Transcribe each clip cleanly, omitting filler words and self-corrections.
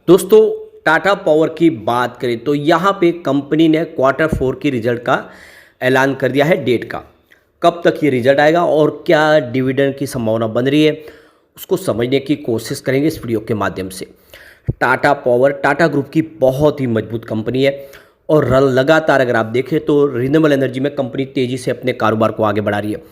दोस्तों, टाटा पावर की बात करें तो यहाँ पे कंपनी ने क्वार्टर फोर की रिजल्ट का ऐलान कर दिया है डेट का। कब तक ये रिजल्ट आएगा और क्या डिविडेंड की संभावना बन रही है, उसको समझने की कोशिश करेंगे इस वीडियो के माध्यम से। टाटा पावर टाटा ग्रुप की बहुत ही मजबूत कंपनी है और लगातार अगर आप देखें तो रिन्यूएबल एनर्जी में कंपनी तेज़ी से अपने कारोबार को आगे बढ़ा रही है।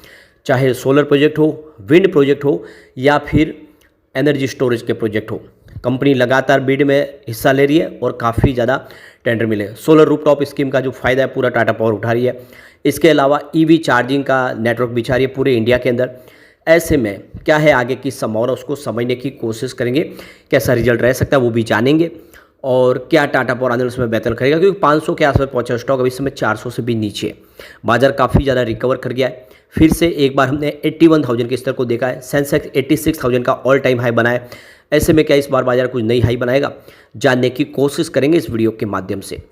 चाहे सोलर प्रोजेक्ट हो, विंड प्रोजेक्ट हो या फिर एनर्जी स्टोरेज के प्रोजेक्ट हो, कंपनी लगातार बिड में हिस्सा ले रही है और काफ़ी ज़्यादा टेंडर मिले। सोलर रूफटॉप स्कीम का जो फ़ायदा है पूरा टाटा पावर उठा रही है। इसके अलावा ईवी चार्जिंग का नेटवर्क बिछा रही है पूरे इंडिया के अंदर। ऐसे में क्या है आगे की संभावना, उसको समझने की कोशिश करेंगे। कैसा रिजल्ट रह सकता है वो भी जानेंगे और क्या टाटा पावर आने वाले समय बेहतर करेगा, क्योंकि 500 के आसपास पहुंचा स्टॉक अभी इस समय 400 से भी नीचे है। बाजार काफ़ी ज़्यादा रिकवर कर गया है। फिर से एक बार हमने 81,000 के स्तर को देखा है। सेंसेक्स 86,000 का ऑल टाइम हाई बनाया है। ऐसे में क्या इस बार बाजार कुछ नई हाई बनाएगा, जानने की कोशिश करेंगे इस वीडियो के माध्यम से।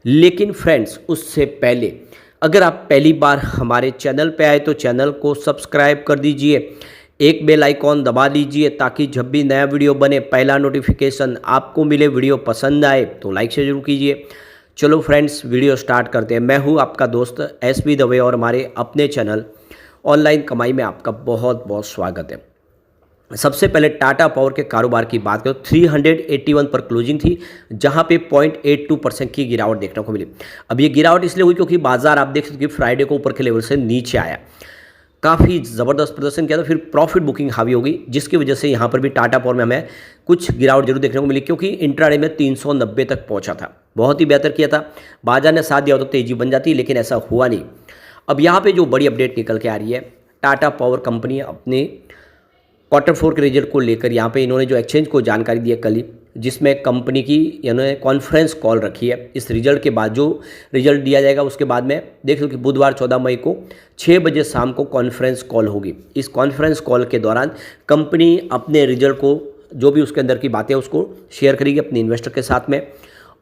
लेकिन फ्रेंड्स, उससे पहले अगर आप पहली बार हमारे चैनल पे आए तो चैनल को सब्सक्राइब कर दीजिए, एक बेल आइकॉन दबा दीजिए ताकि जब भी नया वीडियो बने पहला नोटिफिकेशन आपको मिले। वीडियो पसंद आए तो लाइक से जरूर कीजिए। चलो फ्रेंड्स, वीडियो स्टार्ट करते हैं। मैं हूं आपका दोस्त एसबी दवे और हमारे अपने चैनल ऑनलाइन कमाई में आपका बहुत बहुत स्वागत है। सबसे पहले टाटा पावर के कारोबार की बात करें, 381 पर क्लोजिंग थी, जहां पे 0.82% की गिरावट देखने को मिली। अब ये गिरावट इसलिए हुई क्योंकि बाजार आप देख सकते हैं कि फ्राइडे को ऊपर के लेवल से नीचे आया, काफ़ी ज़बरदस्त प्रदर्शन किया था, फिर प्रॉफिट बुकिंग हावी हो गई, जिसकी वजह से यहाँ पर भी टाटा पावर में हमें कुछ गिरावट जरूर देखने को मिली, क्योंकि इंट्राडे में 390 तक पहुँचा था। बहुत ही बेहतर किया था, बाजार ने साथ दिया हो तो तेज़ी बन जाती, लेकिन ऐसा हुआ नहीं। अब यहाँ पर जो बड़ी अपडेट निकल के आ रही है, टाटा पावर कंपनी अपने क्वार्टर फोर के रिजल्ट को लेकर यहाँ पे इन्होंने जो एक्सचेंज को जानकारी दी है कल ही, जिसमें कंपनी की इन्होंने कॉन्फ्रेंस कॉल रखी है। इस रिजल्ट के बाद जो रिजल्ट दिया जाएगा उसके बाद में देख लो कि बुधवार 14 मई को 6 बजे शाम को कॉन्फ्रेंस कॉल होगी। इस कॉन्फ्रेंस कॉल के दौरान कंपनी अपने रिजल्ट को, जो भी उसके अंदर की बातें उसको शेयर करेगी अपने इन्वेस्टर के साथ में।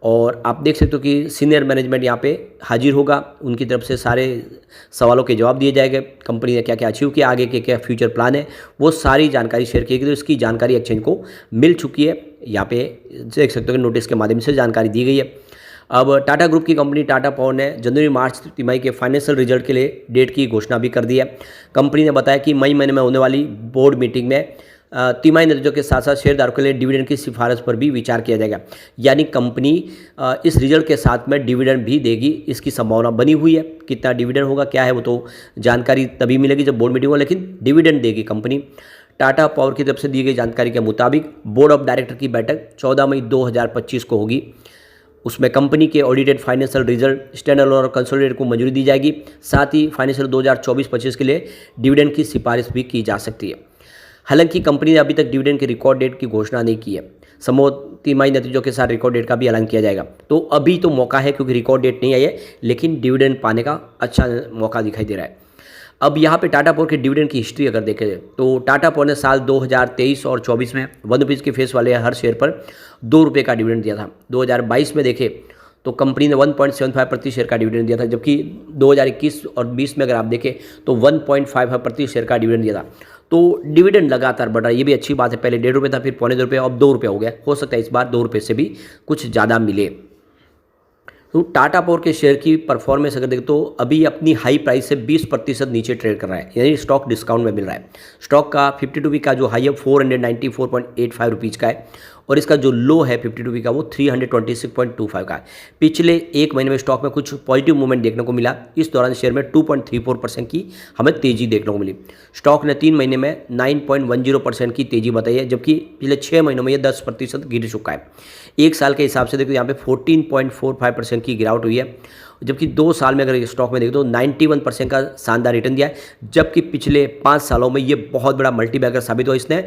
और आप देख सकते हो कि सीनियर मैनेजमेंट यहाँ पे हाजिर होगा, उनकी तरफ से सारे सवालों के जवाब दिए जाएंगे। कंपनी ने क्या क्या अचीव किया, आगे के क्या फ्यूचर प्लान है, वो सारी जानकारी शेयर की गई। तो इसकी जानकारी एक्सचेंज को मिल चुकी है, यहाँ पे देख सकते हो कि नोटिस के माध्यम से जानकारी दी गई है। अब टाटा ग्रुप की कंपनी टाटा पावर ने जनवरी मार्च तिमाही के फाइनेंशियल रिजल्ट के लिए डेट की घोषणा भी कर दी है। कंपनी ने बताया कि मई महीने में होने वाली बोर्ड मीटिंग में तिमाही नतीजों के साथ साथ शेयरधारकों के लिए डिविडेंड की सिफारिश पर भी विचार किया जाएगा। यानी कंपनी इस रिजल्ट के साथ में डिविडेंड भी देगी, इसकी संभावना बनी हुई है। कितना डिविडेंड होगा क्या है वो तो जानकारी तभी मिलेगी जब बोर्ड मीटिंग हो, लेकिन डिविडेंड देगी कंपनी। टाटा पावर की तरफ से दी गई जानकारी के मुताबिक बोर्ड ऑफ डायरेक्टर की बैठक 14 मई 2025 को होगी। उसमें कंपनी के ऑडिटेड फाइनेंशियल रिजल्ट, स्टैंडअलोन और कंसोलिडेटेड को मंजूरी दी जाएगी। साथ ही फाइनेंशियल 2024-25 के लिए डिविडेंड की सिफारिश भी की जा सकती है। हालांकि कंपनी ने अभी तक डिविडेंड की रिकॉर्ड डेट की घोषणा नहीं की है। समूह तिमाही नतीजों के साथ रिकॉर्ड डेट का भी ऐलान किया जाएगा। तो अभी तो मौका है, क्योंकि रिकॉर्ड डेट नहीं आई है, लेकिन डिविडेंड पाने का अच्छा मौका दिखाई दे रहा है। अब यहाँ पे टाटा पावर के डिविडेंड की हिस्ट्री अगर देखें तो टाटा पावर ने साल 2023 और 24 में ₹1 के फेस वाले हर शेयर पर ₹2 का डिविडेंड दिया था। 2022 में देखें तो कंपनी ने 1.75 प्रति शेयर का डिविडेंड दिया था, जबकि 2021 और 20 में अगर आप देखें तो 1.55 प्रति शेयर का डिविडेंड दिया था। तो डिविडेंड लगातार बढ़ रहा है, ये भी अच्छी बात है। पहले ₹1.5 था, फिर ₹1.25, अब ₹2 हो गया। हो सकता है इस बार ₹2 से भी कुछ ज़्यादा मिले। तो टाटा पावर के शेयर की परफॉर्मेंस अगर देखें तो अभी अपनी हाई प्राइस से 20% नीचे ट्रेड कर रहा है, यानी स्टॉक डिस्काउंट में मिल रहा है। स्टॉक का 52 वीक का जो हाई है 494.85 रुपीज़ का है, और इसका जो लो है 52 वीक का वो 326.25 का है। पिछले एक महीने में स्टॉक में कुछ पॉजिटिव मूवमेंट देखने को मिला। इस दौरान शेयर में 2.34% की हमें तेजी देखने को मिली। स्टॉक ने 3 महीने में 9.10% की तेजी बताई है, जबकि पिछले 6 महीनों में ये 10% गिर चुका है। एक साल के हिसाब से देखो यहाँ पे 14.45% की गिरावट हुई है, जबकि 2 साल में अगर स्टॉक में देखें तो 91% का शानदार रिटर्न दिया है। जबकि पिछले 5 सालों में ये बहुत बड़ा मल्टीबैगर साबित हुआ। इसने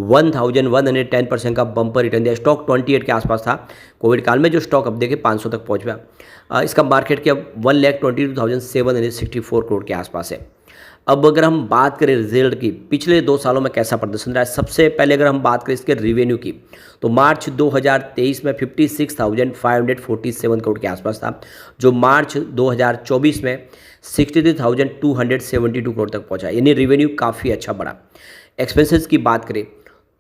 1110% का बम्पर रिटर्न दिया। स्टॉक 28 के आसपास था कोविड काल में, जो स्टॉक अब देखें 500 तक पहुँच गया। इसका मार्केट कैप 1,22,764 करोड़ के आसपास है। अब अगर हम बात करें रिजल्ट की, पिछले 2 सालों में कैसा प्रदर्शन रहा है, सबसे पहले अगर हम बात करें इसके रेवेन्यू की, तो मार्च 2023 में 56,547 करोड़ के आसपास था, जो मार्च 2024 में 63,272 करोड़ तक पहुंचा, यानी रेवेन्यू काफ़ी अच्छा बढ़ा। एक्सपेंसेस की बात करें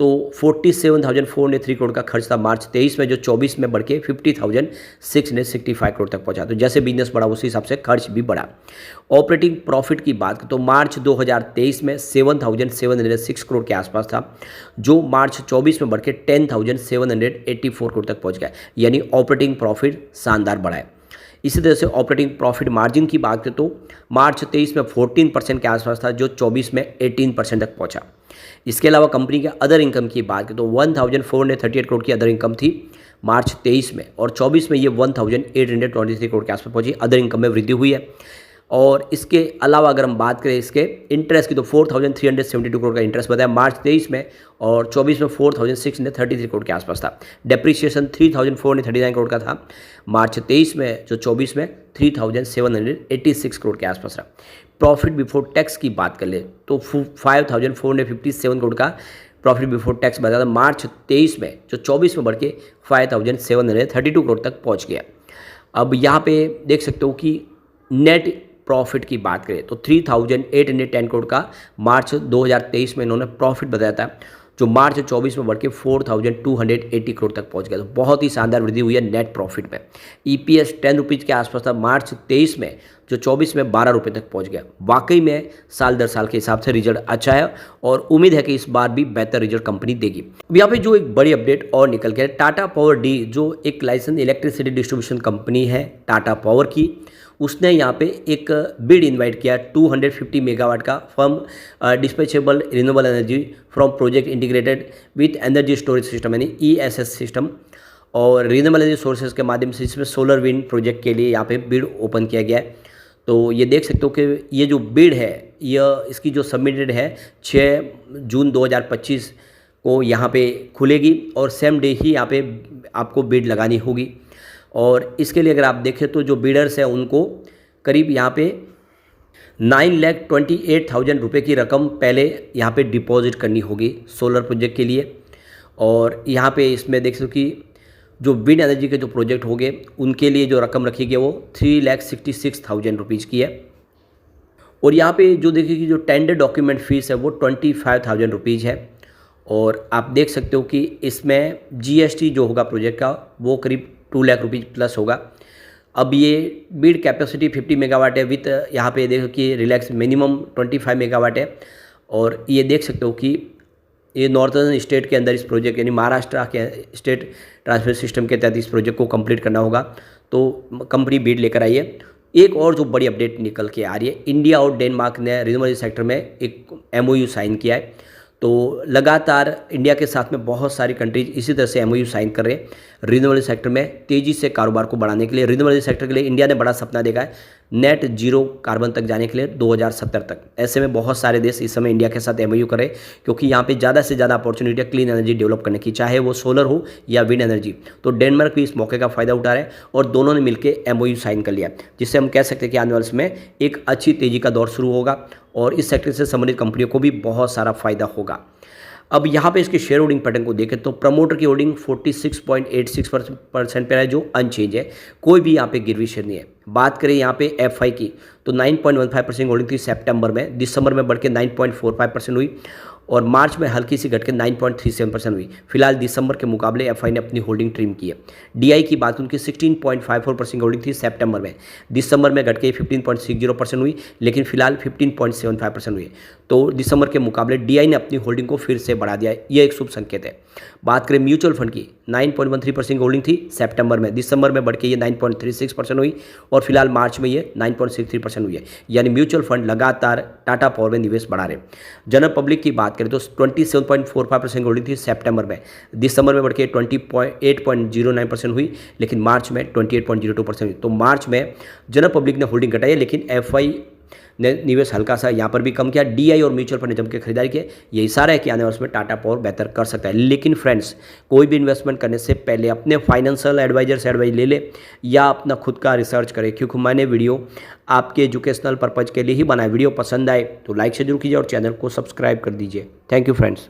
तो 47,403 करोड़ का खर्च था मार्च 23 में, जो 24 में बढ़ के 50,665 करोड़ तक पहुंचा। तो जैसे बिजनेस बढ़ा उसी हिसाब से खर्च भी बढ़ा। ऑपरेटिंग प्रॉफिट की बात करें तो मार्च 2023 में 7,706 करोड़ के आसपास था, जो मार्च 24 में बढ़ के 10,784 करोड़ तक पहुंच गया, यानी ऑपरेटिंग प्रॉफिट शानदार बढ़ा है। इसी तरह से ऑपरेटिंग प्रॉफिट मार्जिन की बात करें तो मार्च 23 में 14% के आसपास था, जो 24 में 18% तक पहुंचा। इसके अलावा कंपनी के अदर इनकम की बात करें तो 1,438 करोड़ की अदर इनकम थी मार्च 23 में, और 24 में ये 1,823 करोड़ के आसपास पहुंची। अदर इनकम में वृद्धि हुई है। और इसके अलावा अगर हम बात करें इसके इंटरेस्ट की तो 4,372 करोड़ का इंटरेस्ट बताया मार्च 23 में, और 24 में 4,633 करोड़ के आसपास था। डेप्रीशिएशन 3,439 करोड़ का था मार्च 23 में, जो 24 में 3,786 करोड़ के आसपास रहा। प्रॉफिट बिफोर टैक्स की बात कर ले तो 5,457 करोड़ का प्रॉफिट बिफोर टैक्स बताया था मार्च 23 में, जो 24 में बढ़ के 5,732 करोड़ तक पहुँच गया। अब यहाँ पे देख सकते हो कि नेट प्रॉफिट की बात करें तो 3,810 करोड़ का मार्च 2023 में इन्होंने प्रॉफिट बताया था, जो मार्च 24 में बढ़ के 4,280 करोड़ तक पहुंच गया। तो बहुत ही शानदार वृद्धि हुई है नेट प्रॉफिट में। ईपीएस 10 रुपीज़ के आसपास था मार्च 23 में, जो 24 में 12 रुपये तक पहुंच गया। वाकई में साल दर साल के हिसाब से रिजल्ट अच्छा है, और उम्मीद है कि इस बार भी बेहतर रिजल्ट कंपनी देगी। अब यहाँ पे जो एक बड़ी अपडेट और निकल के टाटा पावर डी, जो एक लाइसेंस इलेक्ट्रिसिटी डिस्ट्रीब्यूशन कंपनी है टाटा पावर की, उसने यहाँ पे एक बिड इनवाइट किया 250 मेगावाट का firm dispatchable renewable energy from project integrated with energy storage system, यानी ESS सिस्टम, और रिन्यूएबल एनर्जी सोर्सेज के माध्यम से इसमें सोलर विंड प्रोजेक्ट के लिए यहाँ पे बिड ओपन किया गया है। तो ये देख सकते हो कि ये जो बिड है, यह इसकी जो सबमिटेड है 6 जून 2025 को यहाँ पे खुलेगी, और सेम डे ही यहाँ पे आपको बिड लगानी होगी। और इसके लिए अगर आप देखें तो जो बिडर्स हैं उनको करीब यहाँ पे 9,28,000 रुपये की रकम पहले यहाँ पे डिपॉजिट करनी होगी सोलर प्रोजेक्ट के लिए। और यहाँ पे इसमें देख सकते हो कि जो विंड एनर्जी के जो प्रोजेक्ट होंगे उनके लिए जो रकम रखी गई वो 3,66,000 रुपीज़ की है। और यहाँ पे जो देखिए कि जो टेंडर डॉक्यूमेंट फीस है वो 25,000 रुपीज़ है। और आप देख सकते हो कि इसमें GST जो होगा प्रोजेक्ट का वो करीब 2 लाख रुपीज़ प्लस होगा। अब ये बिड कैपेसिटी 50 मेगावाट है, विथ यहाँ पे देखो कि रिलैक्स मिनिमम 25 मेगावाट है। और ये देख सकते हो कि ये नॉर्थर्न स्टेट के अंदर इस प्रोजेक्ट, यानी महाराष्ट्र के स्टेट ट्रांसमिशन सिस्टम के तहत इस प्रोजेक्ट को कंप्लीट करना होगा। तो कंपनी बिड लेकर आई है। एक और जो बड़ी अपडेट निकल के आ रही है, इंडिया और डेनमार्क ने रिन्यूएबल सेक्टर में एक MOU साइन किया है। तो लगातार इंडिया के साथ में बहुत सारी कंट्रीज इसी तरह से MOU साइन कर रहे हैं रिन्यूएबल सेक्टर में तेज़ी से कारोबार को बढ़ाने के लिए। रिन्यूएबल सेक्टर के लिए इंडिया ने बड़ा सपना देखा है नेट जीरो कार्बन तक जाने के लिए 2070 तक। ऐसे में बहुत सारे देश इस समय इंडिया के साथ MOU करें, क्योंकि यहाँ पे ज़्यादा से ज़्यादा अपॉर्चुनिटी है क्लीन एनर्जी डेवलप करने की, चाहे वो सोलर हो या विंड एनर्जी। तो डेनमार्क भी इस मौके का फ़ायदा उठा रहे हैं और दोनों ने मिलकर MOU साइन कर लिया, जिससे हम कह सकते हैं कि आने वाले समय एक अच्छी तेज़ी का दौर शुरू होगा और इस सेक्टर से संबंधित कंपनियों को भी बहुत सारा फायदा होगा। अब यहाँ पे इसके शेयर होल्डिंग पैटर्न को देखें तो प्रमोटर की होल्डिंग 46.86% पर है, जो अनचेंज है। कोई भी यहाँ पे गिरवी शेयर नहीं है। बात करें यहाँ पे FI की तो 9.15% होल्डिंग थी सितंबर में, दिसंबर में बढ़ के 9.45% हुई और मार्च में हल्की सी घट के 9.37% हुई। फिलहाल दिसंबर के मुकाबले FI ने अपनी होल्डिंग ट्रिम की है। DI की बात उनकी 16.54% होल्डिंग थी सितंबर में, दिसंबर में घट के 15.60% हुई, लेकिन फिलहाल 15.75% हुई। तो दिसंबर के मुकाबले DI ने अपनी होल्डिंग को फिर से बढ़ा दिया है, ये एक शुभ संकेत है। बात करें म्यूचुअल फंड की 9.13% होल्डिंग थी सितंबर में, दिसंबर में बढ़ के ये 9.36% हुई और फिलहाल मार्च में ये 9.63% हुई है। यानी म्यूचुअल फंड लगातार टाटा पावर में निवेश बढ़ा रहे। जनरल पब्लिक की बात करें तो 27.45% होल्डिंग थी सितंबर में, दिसंबर में बढ़ के 28.09% हुई, लेकिन मार्च में 28.02% हुई। तो मार्च में जनरल पब्लिक ने होल्डिंग घटाई, लेकिन FI ने निवेश हल्का सा यहाँ पर भी कम किया। DI और म्यूचुअल फंड ने जम के खरीदारी की। ये इशारा है कि आने वाले समय टाटा पावर बेहतर कर सकता है। लेकिन फ्रेंड्स, कोई भी इन्वेस्टमेंट करने से पहले अपने फाइनेंशियल एडवाइजर से एडवाइस ले ले या अपना खुद का रिसर्च करें, क्योंकि मैंने वीडियो आपके एजुकेशनल पर्पज़ के लिए ही बनाया। वीडियो पसंद आए तो लाइक से जरूर कीजिए और चैनल को सब्सक्राइब कर दीजिए। Thank you friends.